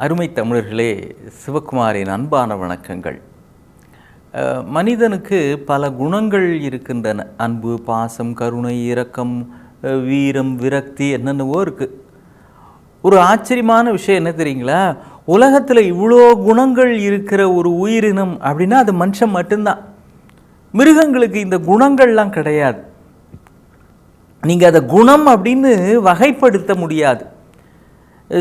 அருமை தமிழர்களே, சிவகுமாரின் அன்பான வணக்கங்கள். மனிதனுக்கு பல குணங்கள் இருக்கின்றன. அன்பு, பாசம், கருணை, இரக்கம், வீரம், விரக்தி, என்னென்னவோ இருக்குது. ஒரு ஆச்சரியமான விஷயம் என்ன தெரியுங்களா? உலகத்தில் இவ்வளோ குணங்கள் இருக்கிற ஒரு உயிரினம் அப்படின்னா அது மனுஷன் மட்டும்தான். மிருகங்களுக்கு இந்த குணங்கள்லாம் கிடையாது. நீங்கள் அதை குணம் அப்படின்னு வகைப்படுத்த முடியாது.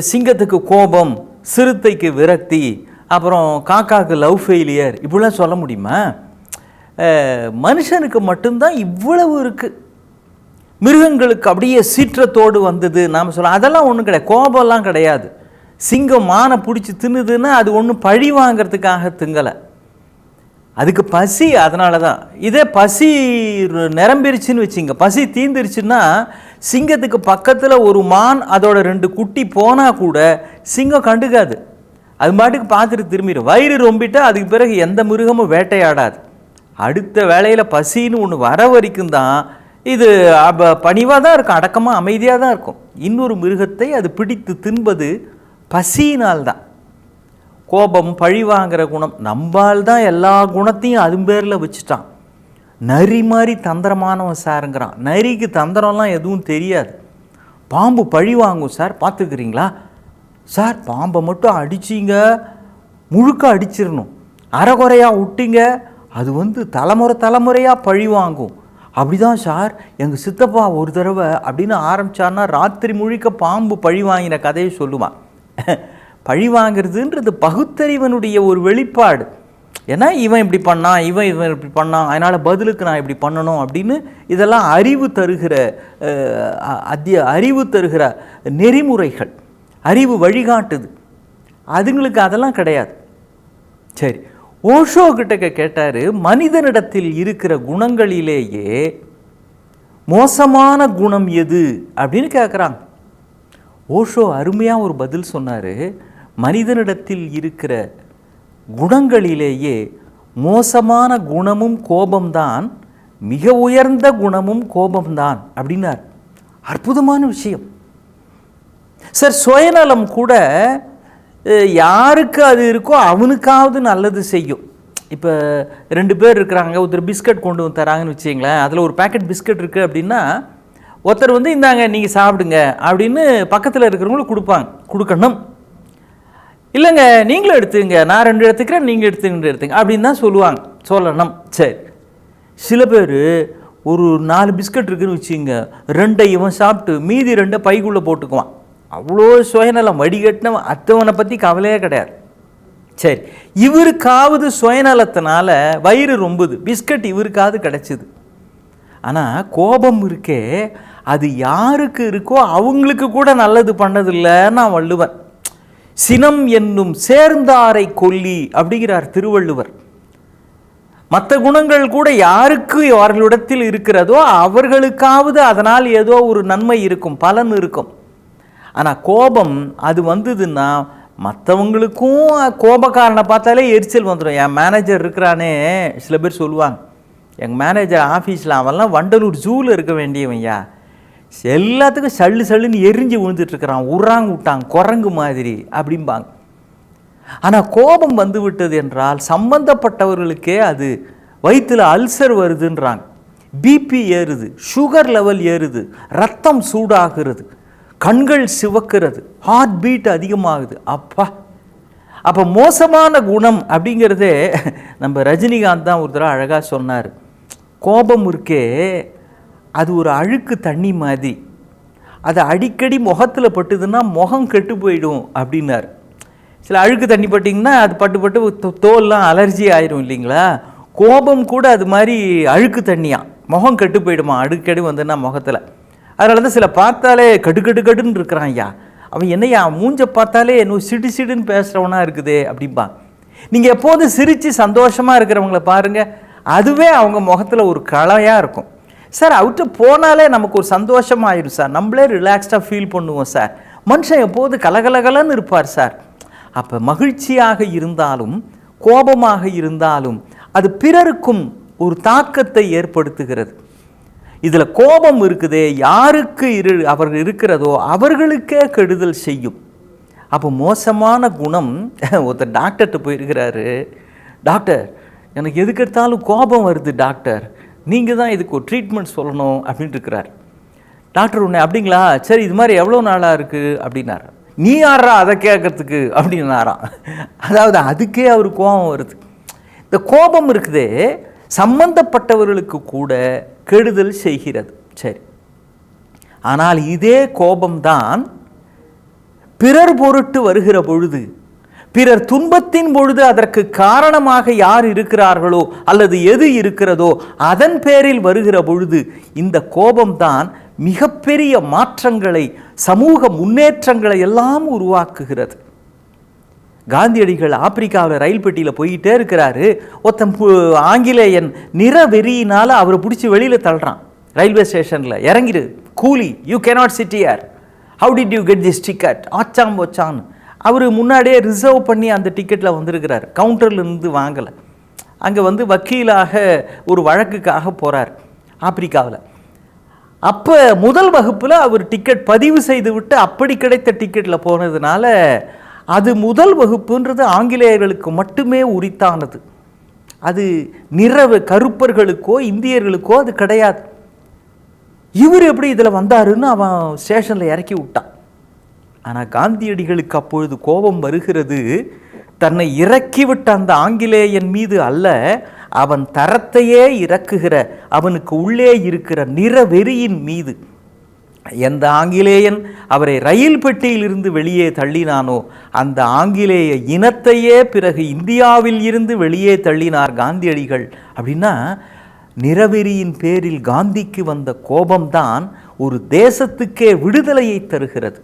சிங்கத்துக்கு கோபம், சிறுத்தைக்கு விரக்தி, அப்புறம் காக்காவுக்கு லவ் ஃபெயிலியர், இப்படிலாம் சொல்ல முடியுமா? மனுஷனுக்கு மட்டும்தான் இவ்வளவு இருக்குது. மிருகங்களுக்கு அப்படியே சீற்றத்தோடு வந்தது நாம் சொல்லலாம், அதெல்லாம் ஒன்றும் கிடையாது. கோபம்லாம் கிடையாது. சிங்கம் மானை பிடிச்சி தின்னுதுன்னா அது ஒன்றும் பழி வாங்கிறதுக்காக திங்கலை, அதுக்கு பசி. அதனால தான். இதே பசி நிரம்பிருச்சுன்னு வச்சுங்க, பசி தீந்துருச்சுன்னா சிங்கத்துக்கு பக்கத்தில் ஒரு மான் அதோட 2 குட்டி போனால் கூட சிங்கம் கண்டுக்காது. அது பாட்டுக்கு பார்த்துட்டு திரும்பிடும். வயிறு ரொம்பிட்டா அதுக்கு பிறகு எந்த மிருகமும் வேட்டையாடாது. அடுத்த வேளையில் பசின்னு ஒன்று வர வரைக்கும் தான் இது பணிவாக தான் இருக்கும், அடக்கமாக அமைதியாக தான் இருக்கும். இன்னொரு மிருகத்தை அது பிடித்து தின்பது பசியினால்தான். கோபம், பழி வாங்குகிற குணம், நம்பால் தான் எல்லா குணத்தையும் அது பேரில் வச்சுட்டான். நரி மாதிரி தந்திரமானவன் சாருங்கிறான். நரிக்கு தந்திரம்லாம் எதுவும் தெரியாது. பாம்பு பழி வாங்கும் சார், பார்த்துக்கிறீங்களா சார்? பாம்பை மட்டும் அடிச்சிங்க, முழுக்க அடிச்சிடணும். அரைகுறையாக விட்டிங்க, அது தலைமுறையாக பழி வாங்கும். அப்படி தான் சார் எங்கள் சித்தப்பா ஒரு தடவை அப்படின்னு ஆரம்பித்தான்னா ராத்திரி முழுக்க பாம்பு பழி வாங்கின கதையை சொல்லுவான். பழி வாங்கிறதுன்றது பகுத்தறிவனுடைய ஒரு வெளிப்பாடு. ஏன்னா இவன் இப்படி பண்ணான், இவன் இப்படி பண்ணான், அதனால் பதிலுக்கு நான் இப்படி பண்ணணும் அப்படின்னு இதெல்லாம் அறிவு தருகிற நெறிமுறைகள், அறிவு வழிகாட்டுது. அதுங்களுக்கு அதெல்லாம் கிடையாது. சரி, ஓஷோ கிட்ட கேட்டார், மனிதனிடத்தில் இருக்கிற குணங்களிலேயே மோசமான குணம் எது அப்படின்னு கேட்குறாங்க. ஓஷோ அருமையாக ஒரு பதில் சொன்னார். மனிதனிடத்தில் இருக்கிற குணங்களிலேயே மோசமான குணமும் கோபம்தான், மிக உயர்ந்த குணமும் கோபம்தான் அப்படின்னார். அற்புதமான விஷயம் சார். சுயநலம் கூட யாருக்கு அது இருக்கோ அவனுக்காவது நல்லது செய்யும். இப்போ 2 பேர் இருக்கிறாங்க, ஒருத்தர் பிஸ்கட் கொண்டு வந்து தராங்கன்னு வச்சிங்களேன். அதில் ஒரு பேக்கெட் பிஸ்கட் இருக்குது அப்படின்னா ஒருத்தர் இந்தாங்க நீங்கள் சாப்பிடுங்க அப்படின்னு பக்கத்தில் இருக்கிறவங்களுக்கு கொடுக்கணும். இல்லைங்க நீங்களும் எடுத்துங்க, நான் 2 எடுத்துக்கிறேன், நீங்கள் எடுத்துங்க அப்படின்னு தான் சொல்லணும். சரி, சில பேர் ஒரு 4 பிஸ்கட் இருக்குதுன்னு வச்சுங்க, 2 இவன் சாப்பிட்டு மீதி 2 பைக்குள்ளே போட்டுக்குவான். அவ்வளோ சுயநலம், வடிகட்டினவன், அத்தவனை பற்றி கவலையே கிடையாது. சரி, இவருக்காவது சுயநலத்தினால வயிறு ரொம்புது, பிஸ்கட் இவருக்காவது கிடைச்சிது. ஆனால் கோபம் இருக்கே, அது யாருக்கு இருக்கோ அவங்களுக்கு கூட நல்லது பண்ணதில்லைன்னு நான் வள்ளுவன். சினம் என்னும் சேர்ந்தாரை கொல்லி அப்படிங்கிறார் திருவள்ளுவர். மற்ற குணங்கள் கூட யாருக்கு அவர்களிடத்தில் இருக்கிறதோ அவர்களுக்காவது அதனால் ஏதோ ஒரு நன்மை இருக்கும், பலன் இருக்கும். ஆனால் கோபம் அது வந்ததுன்னா மற்றவங்களுக்கும் கோபக்காரனை பார்த்தாலே எரிச்சல் வந்துடும். என் மேனேஜர் இருக்கிறானே, சில பேர் சொல்லுவாங்க, எங்கள் மேனேஜர் ஆஃபீஸில் அவன்லாம் வண்டலூர் ஜூவில் இருக்க வேண்டியவன்யா, எல்லாத்துக்கும் சல்லுன்னு எரிஞ்சு விழுந்துட்டுருக்கிறான், உறாங்க விட்டாங்க குரங்கு மாதிரி அப்படிம்பாங்க. ஆனால் கோபம் வந்து விட்டது என்றால் சம்பந்தப்பட்டவர்களுக்கே அது வயிற்றில் அல்சர் வருதுன்றாங்க, பிபி ஏறுது, சுகர் லெவல் ஏறுது, ரத்தம் சூடாகிறது, கண்கள் சிவக்கிறது, ஹார்ட் பீட் அதிகமாகுது. அப்போ மோசமான குணம் அப்படிங்கிறதே நம்ம ரஜினிகாந்த் தான் ஒரு தடவை அழகாக சொன்னார். கோபம் இருக்கே அது ஒரு அழுக்கு தண்ணி மாதிரி, அது அடிக்கடி முகத்தில் பட்டுதுன்னா முகம் கெட்டு போயிடும் அப்படின்னார். சில அழுக்கு தண்ணி பட்டிங்கன்னா அது பட்டு தோல்லாம் அலர்ஜி ஆயிரும் இல்லைங்களா? கோபம் கூட அது மாதிரி அழுக்கு தண்ணியாக முகம் கெட்டு போயிடுமா அடிக்கடி வந்துன்னா முகத்தில். அதனால தான் சில பார்த்தாலே கடுன்னு இருக்கிறான். ஐயா அவன் என்னையா மூஞ்ச பார்த்தாலே என்ன சிடுன்னு பேசுகிறவனா இருக்குதே அப்படிம்பா. நீங்கள் எப்போதும் சிரித்து சந்தோஷமாக இருக்கிறவங்கள பாருங்கள், அதுவே அவங்க முகத்தில் ஒரு கலையாக இருக்கும். சார் அவர்கிட்ட போனாலே நமக்கு ஒரு சந்தோஷமாயிடும் சார், நம்மளே ரிலாக்ஸ்டாக ஃபீல் பண்ணுவோம் சார். மனுஷன் எப்போது கலகலகலன்னு இருப்பார் சார். அப்போ மகிழ்ச்சியாக இருந்தாலும் கோபமாக இருந்தாலும் அது பிறருக்கும் ஒரு தாக்கத்தை ஏற்படுத்துகிறது. இதில் கோபம் இருக்குதே, யாருக்கு அவர்கள் இருக்கிறதோ அவர்களுக்கே கெடுதல் செய்யும். அப்போ மோசமான குணம். ஒருத்தர் டாக்டர்கிட்ட போயிருக்கிறாரு, டாக்டர் எனக்கு எதுக்கு எடுத்தாலும் கோபம் வருது டாக்டர், நீங்கள் தான் இதுக்கு ஒரு ட்ரீட்மெண்ட் சொல்லணும் அப்படின்ட்டு இருக்கிறார். டாக்டர் உடனே அப்படிங்களா, சரி இது மாதிரி எவ்வளோ நாளாக இருக்குது அப்படின்னாரு. நீ யாரா அதை கேட்கறதுக்கு அப்படின்னாராம். அதாவது அதுக்கே அவர் கோபம் வருது. இந்த கோபம் இருக்குதே சம்பந்தப்பட்டவர்களுக்கு கூட கெடுதல் செய்கிறது. சரி, ஆனால் இதே கோபம்தான் பிறர் பொருட்டு வருகிற பொழுது, பிறர் துன்பத்தின் பொழுது அதற்கு காரணமாக யார் இருக்கிறார்களோ அல்லது எது இருக்கிறதோ அதன் பேரில் வருகிற பொழுது இந்த கோபம்தான் மிகப்பெரிய மாற்றங்களை, சமூக முன்னேற்றங்களை எல்லாம் உருவாக்குகிறது. காந்தியடிகள் ஆப்பிரிக்காவில் ரயில் பெட்டியில் போயிட்டே இருக்கிறாரு. ஒருத்தன் ஆங்கிலேயன் நிற வெறியினால் அவரை பிடிச்சி வெளியில் தள்ளுறான். ரயில்வே ஸ்டேஷனில் இறங்கிடு கூலி, you cannot sit here, how did you get this ticket, ஆச்சாம் வச்சான்னு. அவர் முன்னாடியே ரிசர்வ் பண்ணி அந்த டிக்கெட்டில் வந்திருக்கிறார், கவுண்டர்லேருந்து வாங்கலை. அங்கே வக்கீலாக ஒரு வழக்குக்காக போகிறார் ஆப்பிரிக்காவில். அப்போ முதல் வகுப்பில் அவர் டிக்கெட் பதிவு செய்து விட்டு அப்படி கிடைத்த டிக்கெட்டில் போனதுனால அது முதல் வகுப்புன்றது ஆங்கிலேயர்களுக்கு மட்டுமே உரித்தானது. அது கருப்பர்களுக்கோ இந்தியர்களுக்கோ அது கிடையாது. இவர் எப்படி இதில் வந்தாருன்னு அவன் ஸ்டேஷனில் இறக்கி விட்டான். ஆனால் காந்தியடிகளுக்கு அப்பொழுது கோபம் வருகிறது, தன்னை இறக்கிவிட்ட அந்த ஆங்கிலேயன் மீது அல்ல, அவன் தரத்தையே இறக்குகிற, அவனுக்கு உள்ளே இருக்கிற நிறவெறியின் மீது. எந்த ஆங்கிலேயன் அவரை ரயில் பெட்டியிலிருந்து வெளியே தள்ளினானோ அந்த ஆங்கிலேய இனத்தையே பிறகு இந்தியாவில் இருந்து வெளியே தள்ளினார் காந்தியடிகள். அப்படின்னா நிறவெறியின் பேரில் காந்திக்கு வந்த கோபம்தான் ஒரு தேசத்துக்கே விடுதலையை தருகிறது.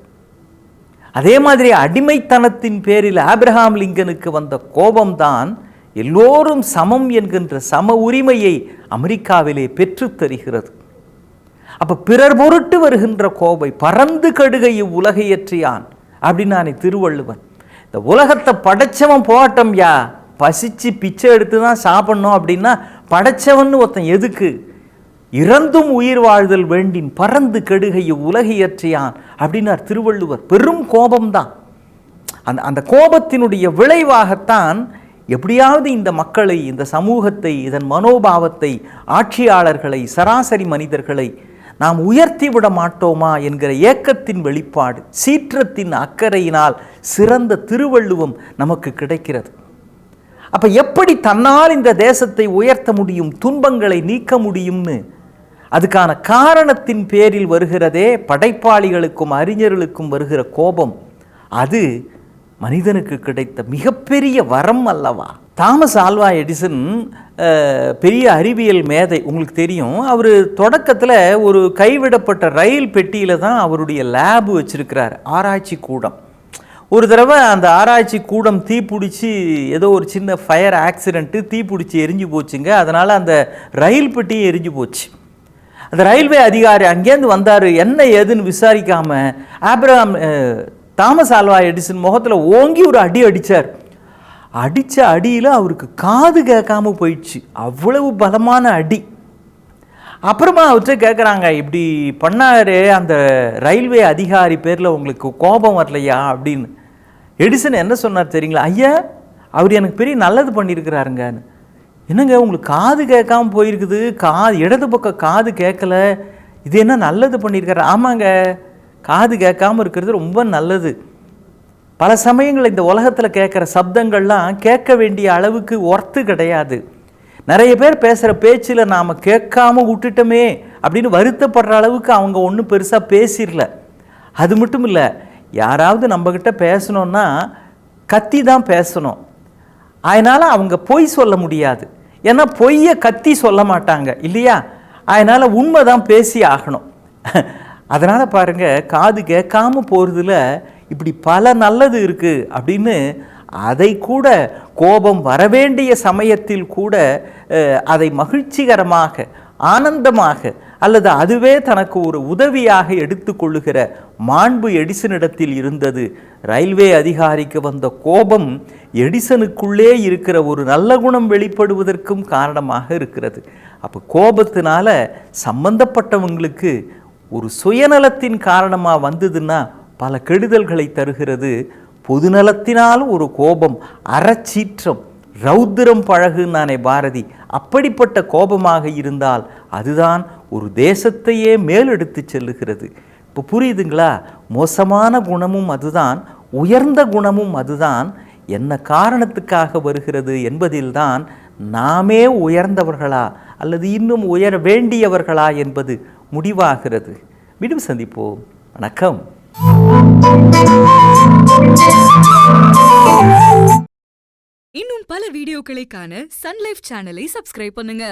அதே மாதிரி அடிமைத்தனத்தின் பேரில் ஆப்ரஹாம் லிங்கனுக்கு வந்த கோபம்தான் எல்லோரும் சமம் என்கின்ற சம உரிமையை அமெரிக்காவிலே பெற்று தருகிறது. அப்போ பிறர் பொருட்டு வருகின்ற கோபை பறந்து கடுகை உலகையற்றியான் அப்படின்னானே திருவள்ளுவன். இந்த உலகத்தை படைச்சவன் போகட்டும் யா, பசிச்சு பிச்சை எடுத்து தான் சாப்பிட்ணும் அப்படின்னா படைச்சவன் ஒருத்தன் எதுக்கு? இறந்தும் உயிர் வாழ்தல் வேண்டின் பறந்து கெடுகையை உலகையற்றியான் அப்படின்னார் திருவள்ளுவர். பெரும் கோபம்தான். அந்த கோபத்தினுடைய விளைவாகத்தான் எப்படியாவது இந்த மக்களை, இந்த சமூகத்தை, இதன் மனோபாவத்தை, ஆட்சியாளர்களை, சராசரி மனிதர்களை நாம் உயர்த்தி விட மாட்டோமா என்கிற ஏக்கத்தின் வெளிப்பாடு, சீற்றத்தின் அக்கறையினால் சிறந்த திருவள்ளுவம் நமக்கு கிடைக்கிறது. அப்போ எப்படி தன்னால் இந்த தேசத்தை உயர்த்த முடியும், துன்பங்களை நீக்க முடியும்னு அதுக்கான காரணத்தின் பேரில் வருகிறதே படைப்பாளிகளுக்கும் அறிஞர்களுக்கும் வருகிற கோபம், அது மனிதனுக்கு கிடைத்த மிகப்பெரிய வரம் அல்லவா? தாமஸ் ஆல்வா எடிசன் பெரிய அறிவியல் மேதை, உங்களுக்கு தெரியும். அவர் தொடக்கத்தில் ஒரு கைவிடப்பட்ட ரயில் பெட்டியில் தான் அவருடைய லேபு வச்சிருக்கிறார், ஆராய்ச்சி கூடம். ஒரு தடவை அந்த ஆராய்ச்சி கூடம் தீப்பிடிச்சி, ஏதோ ஒரு சின்ன ஃபயர் ஆக்சிடெண்ட்டு, தீப்பிடிச்சி எரிஞ்சு போச்சுங்க. அதனால் அந்த ரயில் பெட்டியும் எரிஞ்சு போச்சு. அந்த ரயில்வே அதிகாரி அங்கேருந்து வந்தார், என்ன ஏதுன்னு விசாரிக்காமல் தாமஸ் ஆல்வா எடிசன் முகத்தில் ஓங்கி ஒரு அடி அடித்தார். அடித்த அடியில் அவருக்கு காது கேட்காம போயிடுச்சு, அவ்வளவு பலமான அடி. அப்புறமா அவர்கிட்ட கேட்குறாங்க, இப்படி பண்ணாரு அந்த ரயில்வே அதிகாரி பேரில் உங்களுக்கு கோபம் வரலையா அப்படின்னு. எடிசன் என்ன சொன்னார் தெரியுங்களா? ஐயா, அவர் எனக்கு பெரிய நல்லது பண்ணியிருக்கிறாருங்கன்னு. என்னங்க உங்களுக்கு காது கேட்காம போயிருக்குது, இடது பக்கம் காது கேட்கல, இது என்ன நல்லது பண்ணியிருக்காரு? ஆமாங்க, காது கேட்காம இருக்கிறது ரொம்ப நல்லது. பல சமயங்கள் இந்த உலகத்தில் கேட்குற சப்தங்கள்லாம் கேட்க வேண்டிய அளவுக்கு ஒர்த்து கிடையாது. நிறைய பேர் பேசுகிற பேச்சில் நாம் கேட்காம விட்டுட்டோமே அப்படின்னு வருத்தப்படுற அளவுக்கு அவங்க ஒன்றும் பெருசாக பேசிடல. அது மட்டும் இல்லை, யாராவது நம்மக்கிட்ட பேசணுன்னா கத்தி தான் பேசணும். அதனால் அவங்க பொய் சொல்ல முடியாது, ஏன்னா பொய்யை கத்தி சொல்ல மாட்டாங்க இல்லையா? அதனால் உண்மை தான் பேசி ஆகணும். அதனால் பாருங்கள், காது கேட்காம போகிறதுல இப்படி பல நல்லது இருக்குது அப்படின்னு அதை கூட கோபம் வரவேண்டிய சமயத்தில் கூட அதை மகிழ்ச்சிகரமாக, ஆனந்தமாக, அல்லது அதுவே தனக்கு ஒரு உதவியாக எடுத்துக்கொள்ளுகிற மாண்பு எடிசனிடத்தில் இருந்தது. ரயில்வே அதிகாரிக்கு வந்த கோபம் எடிசனுக்குள்ளே இருக்கிற ஒரு நல்ல குணம் வெளிப்படுவதற்கும் காரணமாக இருக்கிறது. அப்போ கோபத்தினால சம்பந்தப்பட்டவங்களுக்கு ஒரு சுயநலத்தின் காரணமாக வந்ததுன்னா பல கெடுதல்களை தருகிறது. பொதுநலத்தினால் ஒரு கோபம், அறச்சீற்றம், ரௌத்திரம் பழகுனானே பாரதி. அப்படிப்பட்ட கோபமாக இருந்தால் அதுதான் ஒரு தேசத்தையே மேலெடுத்து செல்லுகிறது. இப்போ புரியுதுங்களா? மோசமான குணமும் அதுதான், உயர்ந்த குணமும் அதுதான். என்ன காரணத்துக்காக வருகிறது என்பதில்தான் நாமே உயர்ந்தவர்களா அல்லது இன்னும் உயர வேண்டியவர்களா என்பது முடிவாகிறது. மீண்டும் சந்திப்போம். வணக்கம். இன்னும் பல வீடியோக்களை காண சன் லைஃப் சேனலை சப்ஸ்கிரைப் பண்ணுங்க.